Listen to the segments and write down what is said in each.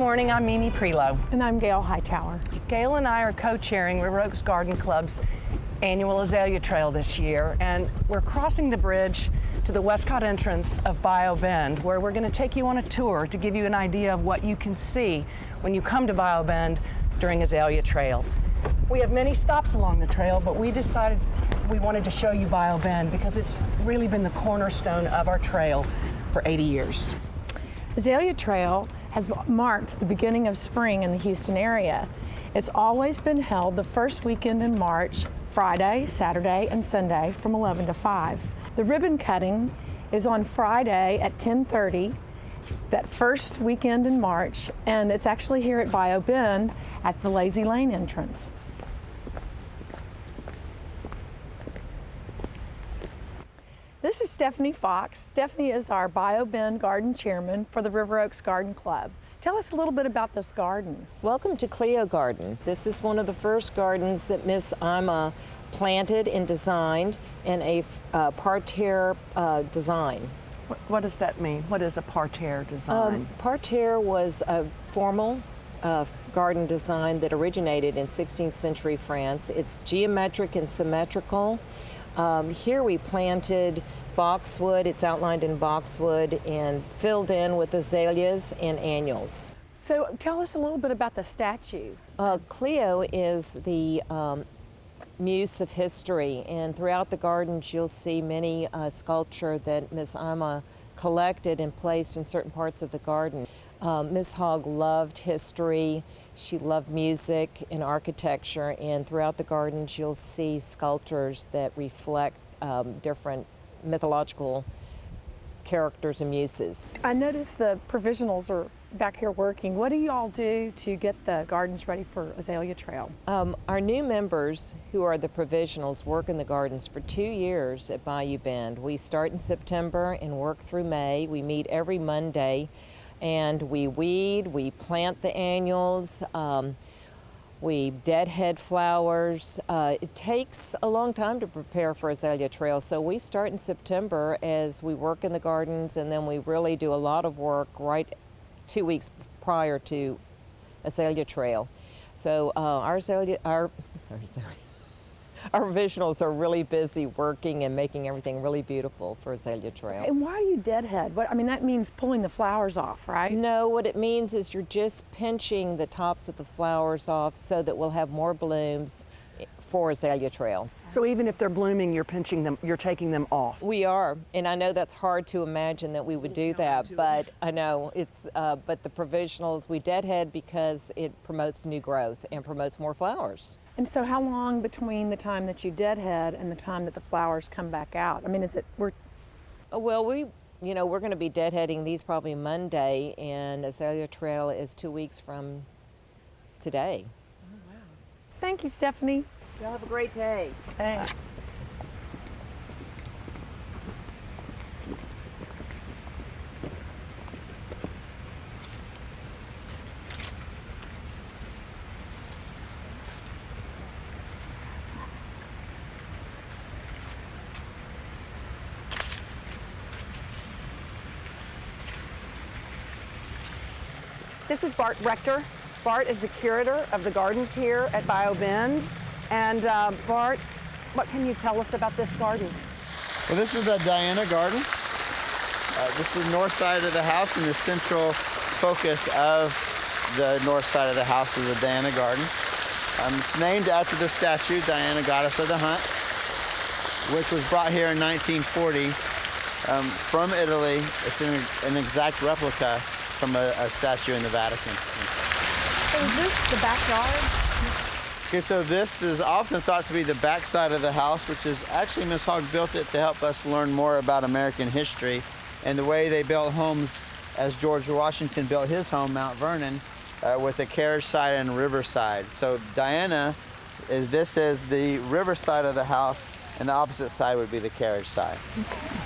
morning, I'm Mimi Prelo. And I'm Gail Hightower. Gail and I are co-chairing River Oaks Garden Club's annual Azalea Trail this year, and we're crossing the bridge to the Westcott entrance of Bayou Bend, where we're going to take you on a tour to give you an idea of what you can see when you come to Bayou Bend during Azalea Trail. We have many stops along the trail, but we decided we wanted to show you Bayou Bend because it's really been the cornerstone of our trail for 80 years. Azalea Trail has marked the beginning of spring in the Houston area. It's always been held the first weekend in March, Friday, Saturday, and Sunday from 11 to 5. The ribbon cutting is on Friday at 10:30, that first weekend in March, and it's actually here at Bayou Bend at the Lazy Lane entrance. This is Stephanie Fox. Stephanie is our Bayou Bend Garden Chairman for the River Oaks Garden Club. Tell us a little bit about this garden. Welcome to Cleo Garden. This is one of the first gardens that Miss Ima planted and designed in a parterre design. What does that mean? What is a parterre design? Parterre was a formal garden design that originated in 16th century France. It's geometric and symmetrical. Here we planted boxwood, it's outlined in boxwood and filled in with azaleas and annuals. So tell us a little bit about the statue. Cleo is the muse of history, and throughout the gardens you'll see many sculpture that Miss Ima collected and placed in certain parts of the garden. Miss Hogg loved history, she loved music and architecture, and throughout the gardens you'll see sculptures that reflect different mythological characters and muses. I noticed the provisionals are back here working. What do you all do to get the gardens ready for Azalea Trail? Our new members, who are the provisionals, work in the gardens for 2 years at Bayou Bend. We start in September and work through May. We meet every Monday and we weed, we plant the annuals, we deadhead flowers. It takes a long time to prepare for Azalea Trail, so we start in September as we work in the gardens, and then we really do a lot of work right 2 weeks prior to Azalea Trail. So our provisionals are really busy working and making everything really beautiful for Azalea Trail. And why are you deadhead? I mean, that means pulling the flowers off, right? No, what it means is you're just pinching the tops of the flowers off so that we'll have more blooms for Azalea Trail. So even if they're blooming, you're pinching them, you're taking them off? We are, and I know that's hard to imagine that we would do that, but I know it's, but the provisionals, we deadhead because it promotes new growth and promotes more flowers. And so how long between the time that you deadhead and the time that the flowers come back out? I mean, Well, we're going to be deadheading these probably Monday, and Azalea Trail is 2 weeks from today. Oh, wow. Thank you, Stephanie. Y'all have a great day. Thanks. This is Bart Rector. Bart is the curator of the gardens here at Bayou Bend. And Bart, what can you tell us about this garden? Well, this is a Diana garden. This is the north side of the house, and the central focus of the north side of the house is the Diana garden. It's named after the statue, Diana, goddess of the hunt, which was brought here in 1940 from Italy. It's an exact replica from a statue in the Vatican. So is this the backyard? Okay, so this is often thought to be the back side of the house, which is actually Miss Hogg built it to help us learn more about American history and the way they built homes as George Washington built his home, Mount Vernon, with a carriage side and river side. So Diana, this is the river side of the house, and the opposite side would be the carriage side. Okay.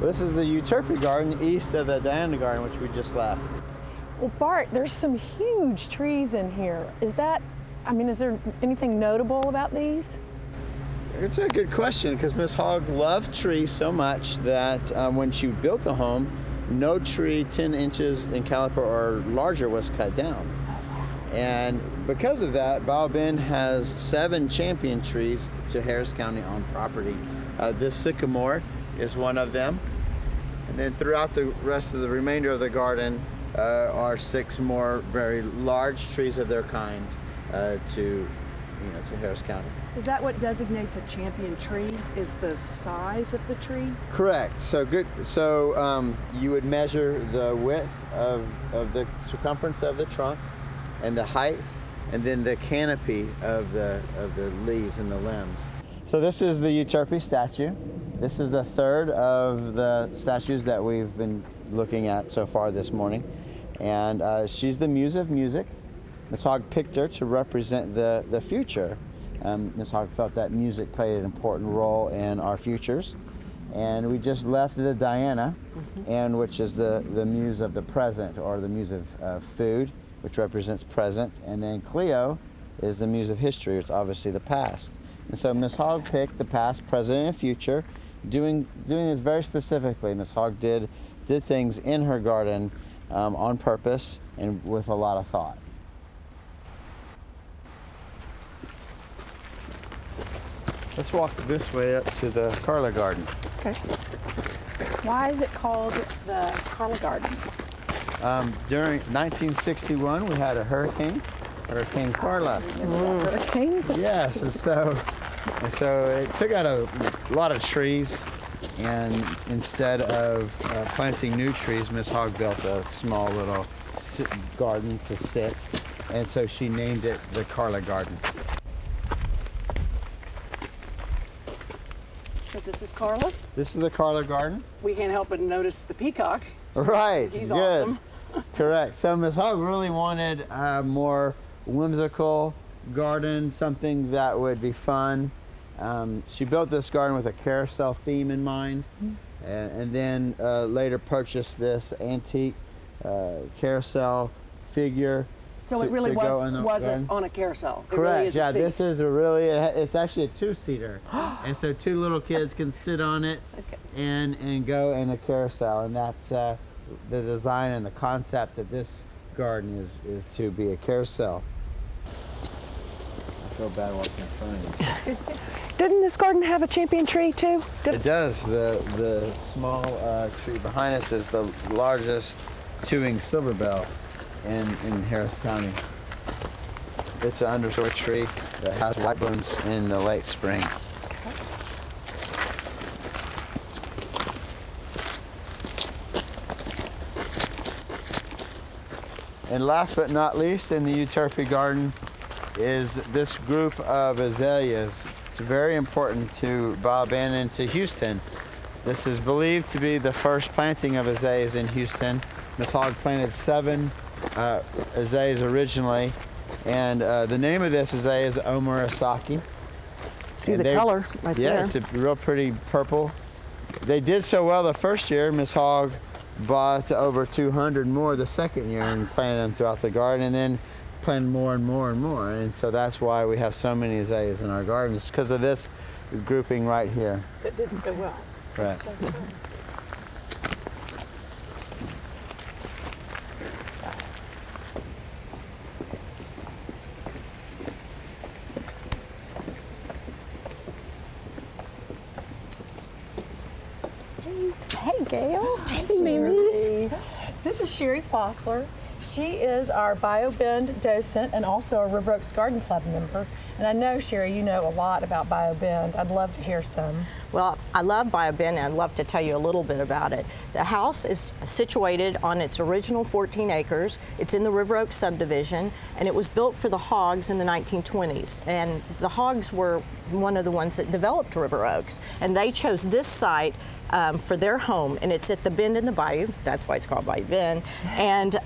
This is the Euterpe garden east of the Diana garden, which we just left. Well, Bart, there's some huge trees in here. Is there anything notable about these? It's a good question, because Miss Hogg loved trees so much that when she built the home, no tree 10 inches in caliper or larger was cut down. And because of that, Bayou Bend has 7 champion trees to Harris County on property. This sycamore is one of them. And then throughout the rest of the remainder of the garden are 6 more very large trees of their kind to Harris County. Is that what designates a champion tree? Is the size of the tree? Correct. So good. So you would measure the width of the circumference of the trunk, and the height, and then the canopy of the leaves and the limbs. So this is the Euterpe statue. This is the third of the statues that we've been looking at so far this morning, and she's the muse of music. Miss Hogg picked her to represent the future. Miss Hogg felt that music played an important role in our futures. And we just left the Diana, and which is the muse of the present, or the muse of food, which represents present. And then Cleo is the muse of history, which is obviously the past. And so Miss Hogg picked the past, present, and future, doing this very specifically. Miss Hogg did things in her garden on purpose and with a lot of thought. Let's walk this way up to the Carla garden. Okay. Why is it called the Carla Garden? During 1961, we had a Hurricane Carla. Hurricane? Yes, and so it took out a lot of trees, and instead of planting new trees, Miss Hogg built a small little garden to sit, and so she named it the Carla Garden. So this is Carla. This is the Carla Garden. We can't help but notice the peacock. Right. He's good. awesome. Correct. So Miss Hogg really wanted a more whimsical garden, something that would be fun. She built this garden with a carousel theme in mind, and then later purchased this antique carousel figure. So it really wasn't on a carousel. It Correct. Really is yeah, a seat. this is it's actually a 2-seater, and so 2 little kids can sit on it and go in a carousel, and that's the design and the concept of this garden is to be a carousel. I feel bad walking in front of you. Didn't this garden have a champion tree too? It does. The small tree behind us is the largest 2-winged silver bell in Harris County. It's an understory tree that has white blooms in the late spring. And last but not least, in the Euterpe garden is this group of azaleas. It's very important to Bayou Bend and to Houston. This is believed to be the first planting of azaleas in Houston. Miss Hogg planted 7 azaleas originally, and the name of this azalea is Omurasaki. See the color right there. Yeah, it's a real pretty purple. They did so well the first year. Miss Hogg bought over 200 more the second year and planted them throughout the garden, and then planted more and more and more. And so that's why we have so many azaleas in our gardens, because of this grouping right here. That did so well. Right. Hey, Gail. Hey, Mimi. This is Sherry Fossler. She is our Bayou Bend docent and also a River Oaks Garden Club member. And I know, Sherry, you know a lot about Bayou Bend. I'd love to hear some. Well, I love Bayou Bend, and I'd love to tell you a little bit about it. The house is situated on its original 14 acres. It's in the River Oaks subdivision, and it was built for the Hoggs in the 1920s. And the Hoggs were one of the ones that developed River Oaks, and they chose this site for their home, and it's at the bend in the bayou. That's why it's called Bayou Bend. And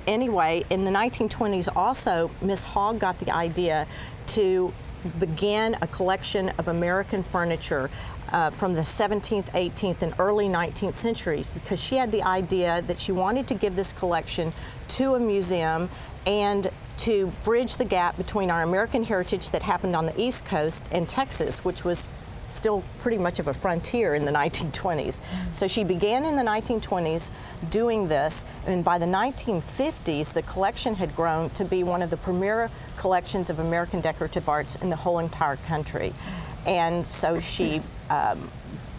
anyway, in the 1920s also, Miss Hogg got the idea to began a collection of American furniture from the 17th, 18th, and early 19th centuries, because she had the idea that she wanted to give this collection to a museum and to bridge the gap between our American heritage that happened on the East Coast and Texas, which was still pretty much of a frontier in the 1920s. So she began in the 1920s doing this, and by the 1950s, the collection had grown to be one of the premier collections of American decorative arts in the whole entire country. And so she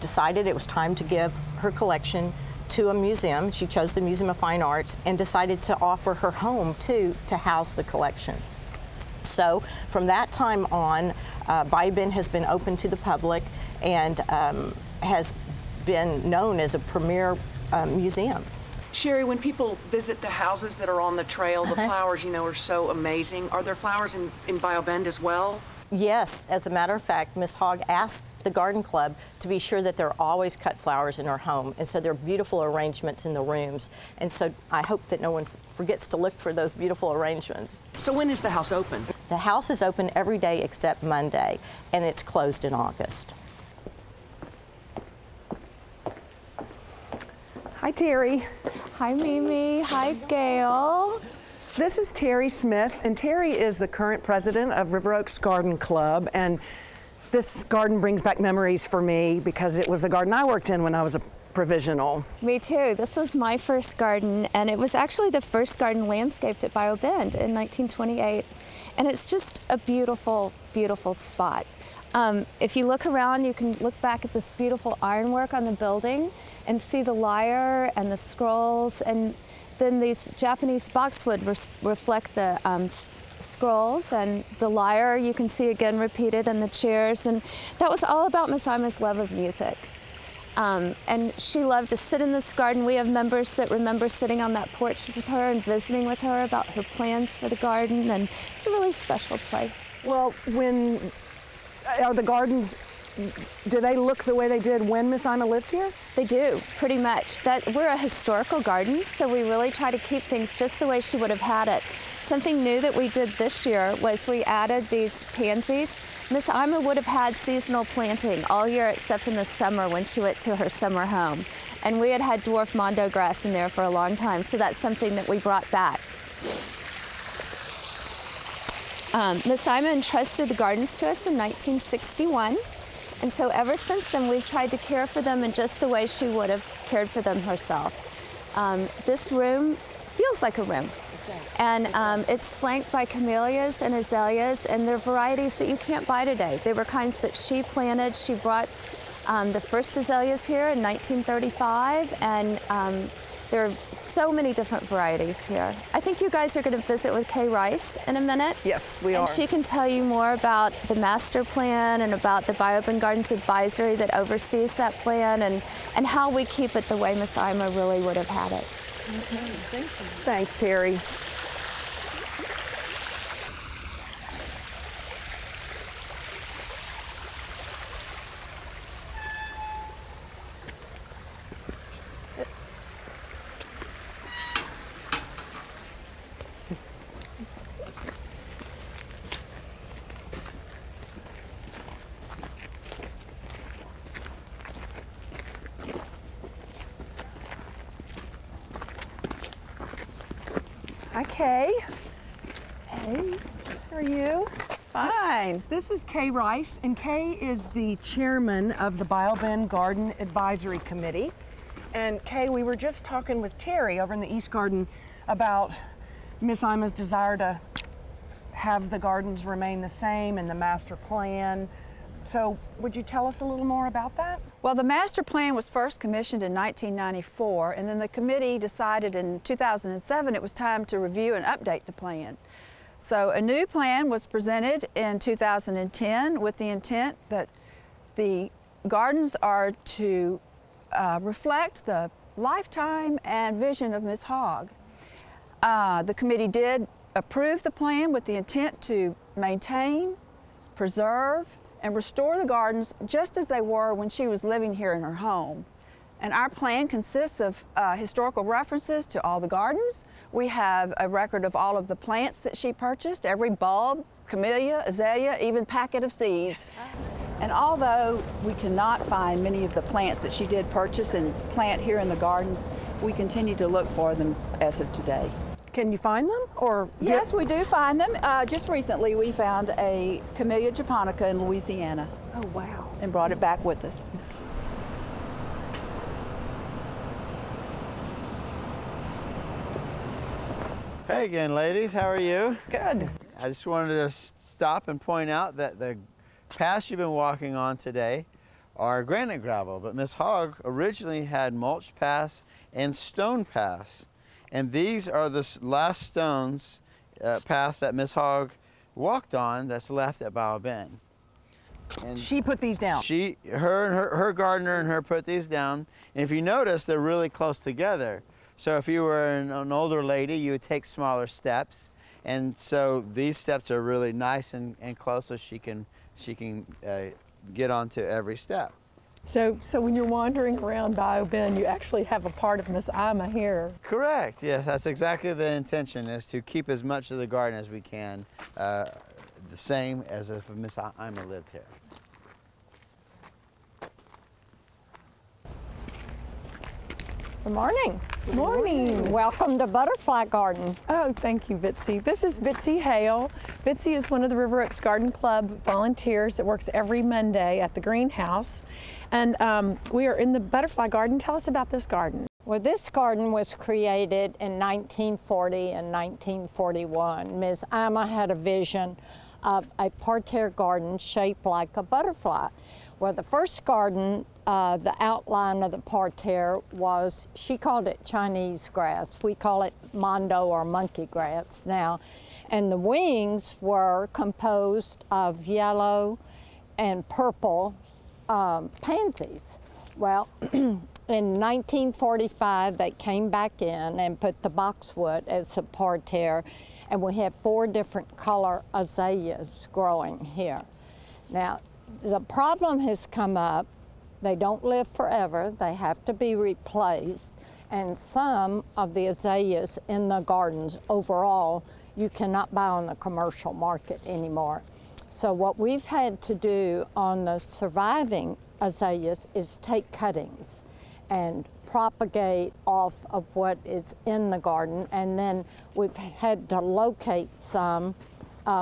decided it was time to give her collection to a museum. She chose the Museum of Fine Arts and decided to offer her home too to house the collection. So from that time on, Bayou Bend has been open to the public and has been known as a premier museum. Sherry, when people visit the houses that are on the trail, the flowers, you know, are so amazing. Are there flowers in Bayou Bend as well? Yes, as a matter of fact, Ms. Hogg asked the garden club to be sure that there are always cut flowers in her home, and so there are beautiful arrangements in the rooms, and so I hope that no one forgets to look for those beautiful arrangements. So when is the house open? The house is open every day except Monday, and it's closed in August. Hi, Terry. Hi, Mimi. Hi, Gail. This is Terry Smith, and Terry is the current president of River Oaks Garden Club, and this garden brings back memories for me because it was the garden I worked in when I was a provisional. Me too. This was my first garden, and it was actually the first garden landscaped at Bayou Bend in 1928. And it's just a beautiful, beautiful spot. If you look around, you can look back at this beautiful ironwork on the building and see the lyre and the scrolls, and then these Japanese boxwood reflect the scrolls, and the lyre you can see again repeated in the chairs, and that was all about Miss Ima's love of music. And she loved to sit in this garden. We have members that remember sitting on that porch with her and visiting with her about her plans for the garden, and it's a really special place. Well, are the gardens, do they look the way they did when Miss Ima lived here? They do, pretty much. We're a historical garden, so we really try to keep things just the way she would have had it. Something new that we did this year was we added these pansies. Miss Ima would have had seasonal planting all year except in the summer when she went to her summer home. And we had dwarf mondo grass in there for a long time, so that's something that we brought back. Miss Ima entrusted the gardens to us in 1961. And so ever since then, we've tried to care for them in just the way she would have cared for them herself. This room feels like a room. And it's flanked by camellias and azaleas, and they're varieties that you can't buy today. They were kinds that she planted. She brought the first azaleas here in 1935, and there are so many different varieties here. I think you guys are going to visit with Kay Rice in a minute. Yes, we are. And she can tell you more about the master plan and about the Bayou Bend Gardens Advisory that oversees that plan, and how we keep it the way Miss Ima really would have had it. Okay, thank you. Thanks, Terry. Hi, Kay. Hey, how are you? Fine. This is Kay Rice, and Kay is the chairman of the Bayou Bend Garden Advisory Committee. And Kay, we were just talking with Terry over in the East Garden about Miss Ima's desire to have the gardens remain the same and the master plan. So would you tell us a little more about that? Well, the master plan was first commissioned in 1994, and then the committee decided in 2007 it was time to review and update the plan. So a new plan was presented in 2010 with the intent that the gardens are to reflect the lifetime and vision of Ms. Hogg. The committee did approve the plan with the intent to maintain, preserve, and restore the gardens just as they were when she was living here in her home. And our plan consists of historical references to all the gardens. We have a record of all of the plants that she purchased, every bulb camellia, azalea, even packet of seeds. And although we cannot find many of the plants that she did purchase and plant here in the gardens, we continue to look for them as of today. Can you find them? Or Yes, we do find them. Just recently we found a Camellia japonica in Louisiana. Oh, wow. And brought it back with us. Hey again, ladies. How are you? Good. I just wanted to stop and point out that the paths you've been walking on today are granite gravel, but Miss Hogg originally had mulch paths and stone paths. And these are the last stones path that Miss Hogg walked on that's left at Bayou Bend. And She put these down. her gardener and her put these down. And if you notice, they're really close together. So if you were an older lady, you would take smaller steps. And so these steps are really nice and close, so she can get onto every step. So when you're wandering around Bayou Bend, you actually have a part of Miss Ima here. Correct. Yes, that's exactly the intention, is to keep as much of the garden as we can the same as if Miss Ima lived here. Good morning. Good morning. Welcome to Butterfly Garden. Oh, thank you, Bitsy. This is Bitsy Hale. Bitsy is one of the River Oaks Garden Club volunteers that works every Monday at the greenhouse. And we are in the butterfly garden. Tell us about this garden. Well, this garden was created in 1940 and 1941. Ms. Ima had a vision of a parterre garden shaped like a butterfly. Well, the first garden, the outline of the parterre was, she called it Chinese grass. We call it mondo or monkey grass now. And the wings were composed of yellow and purple pansies. Well, in 1945, they came back in and put the boxwood as a parterre, and we have 4 different color azaleas growing here. Now, the problem has come up. They don't live forever. They have to be replaced. And some of the azaleas in the gardens overall, you cannot buy on the commercial market anymore. So what we've had to do on the surviving azaleas is take cuttings and propagate off of what is in the garden. And then we've had to locate some.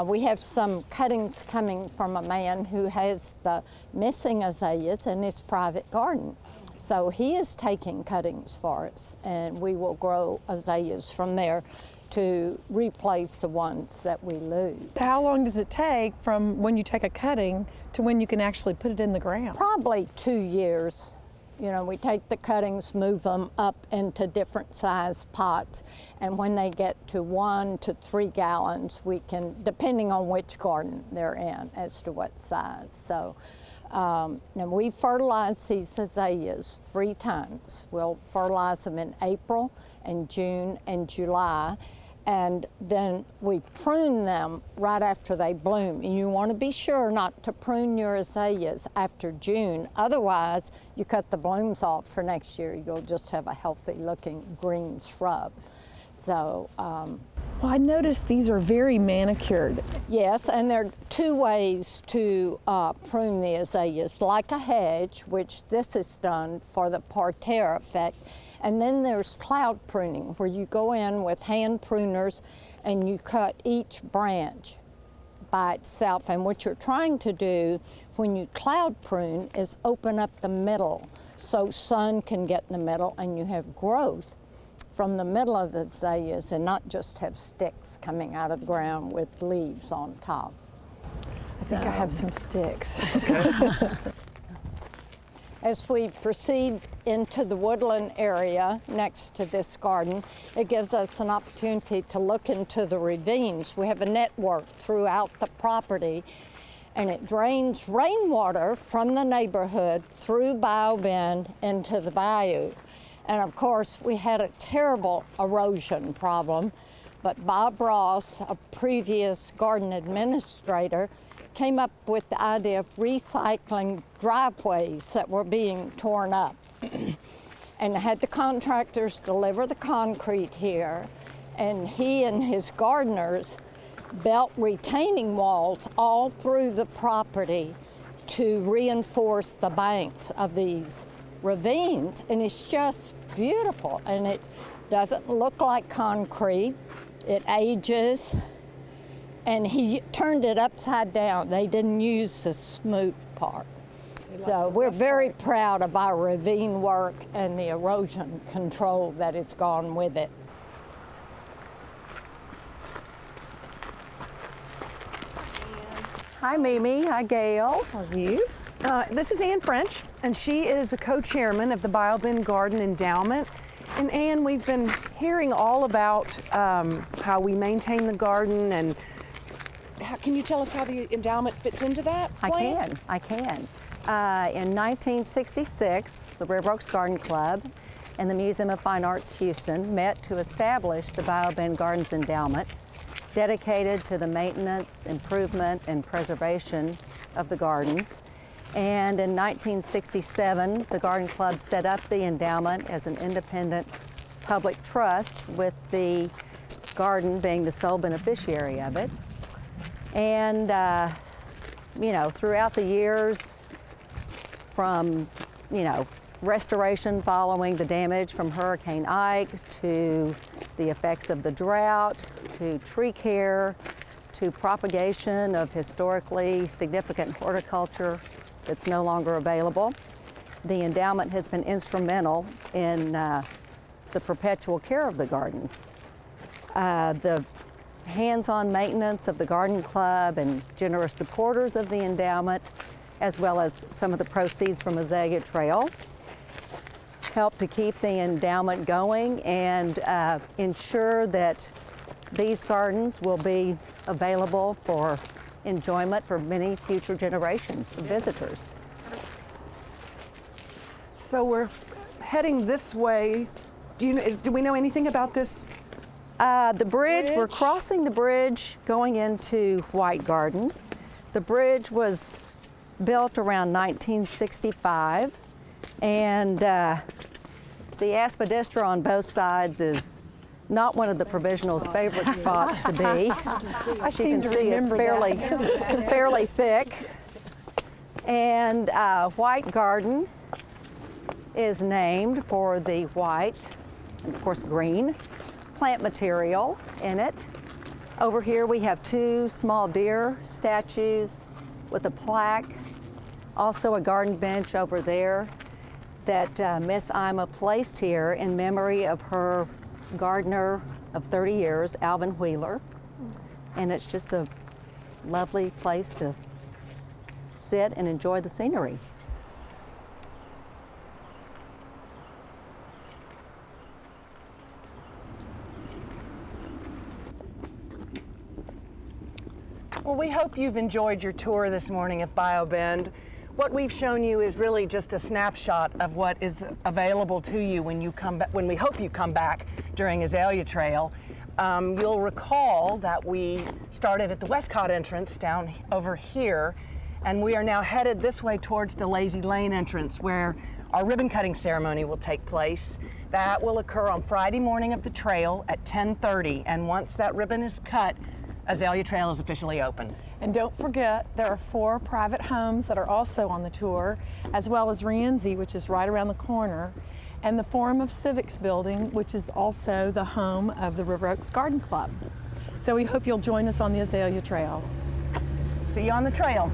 We have some cuttings coming from a man who has the missing azaleas in his private garden. So he is taking cuttings for us, and we will grow azaleas from there to replace the ones that we lose. How long does it take from when you take a cutting to when you can actually put it in the ground? Probably 2 years. You know, we take the cuttings, move them up into different size pots, and when they get to 1 to 3 gallons, we can, depending on which garden they're in, as to what size. So, and we fertilize these azaleas 3 times. We'll fertilize them in April and June and July, and then we prune them right after they bloom. And you want to be sure not to prune your azaleas after June. Otherwise, you cut the blooms off for next year. You'll just have a healthy looking green shrub. So, Well, I noticed these are very manicured. yes, and there are 2 ways to prune the azaleas, like a hedge, which this is done for the parterre effect. And then there's cloud pruning, where you go in with hand pruners and you cut each branch by itself. And what you're trying to do when you cloud prune is open up the middle so sun can get in the middle and you have growth from the middle of the azaleas and not just have sticks coming out of the ground with leaves on top. I think I have some sticks. As we proceed into the woodland area next to this garden, it gives us an opportunity to look into the ravines. We have a network throughout the property, and it drains rainwater from the neighborhood through Bayou Bend into the bayou. And of course, we had a terrible erosion problem, but Bob Ross, a previous garden administrator, came up with the idea of recycling driveways that were being torn up and had the contractors deliver the concrete here, and he and his gardeners built retaining walls all through the property to reinforce the banks of these ravines, and it's just beautiful. And it doesn't look like concrete. It ages, and he turned it upside down. They didn't use the smooth part. So we're very proud of our ravine work and the erosion control that has gone with it. Hi, Mimi. Hi, Gail. How are you? This is Ann French, and she is a co-chairman of the Bayou Bend Garden Endowment. And Ann, we've been hearing all about how we maintain the garden, and can you tell us how the endowment fits into that plan? I can. In 1966, the River Oaks Garden Club and the Museum of Fine Arts Houston met to establish the Bayou Bend Gardens Endowment, dedicated to the maintenance, improvement, and preservation of the gardens. And in 1967, the Garden Club set up the endowment as an independent public trust, with the garden being the sole beneficiary of it. And, throughout the years, from, restoration following the damage from Hurricane Ike, to the effects of the drought, to tree care, to propagation of historically significant horticulture that's no longer available, the endowment has been instrumental in the perpetual care of the gardens. The hands-on maintenance of the garden club and generous supporters of the endowment, as well as some of the proceeds from Azalea Trail, help to keep the endowment going and ensure that these gardens will be available for enjoyment for many future generations of visitors. So we're heading this way. Do we know anything about this? The bridge, we're crossing the bridge going into White Garden. The bridge was built around 1965, and the aspidistra on both sides is not one of the provisional's favorite spots to be. As you can see, it's fairly thick. And White Garden is named for the white, and of course green, plant material in it. Over here we have two small deer statues with a plaque, also a garden bench over there that Miss Ima placed here in memory of her gardener of 30 years, Alvin Wheeler. And it's just a lovely place to sit and enjoy the scenery. Well, we hope you've enjoyed your tour this morning of Bayou Bend. What we've shown you is really just a snapshot of what is available to you when you come back, when we hope you come back during Azalea Trail. You'll recall that we started at the Westcott entrance down over here, and we are now headed this way towards the Lazy Lane entrance, where our ribbon cutting ceremony will take place. That will occur on Friday morning of the trail at 10:30, and once that ribbon is cut, Azalea Trail is officially open. And don't forget, there are 4 private homes that are also on the tour, as well as Rienzi, which is right around the corner, and the Forum of Civics building, which is also the home of the River Oaks Garden Club. So we hope you'll join us on the Azalea Trail. See you on the trail.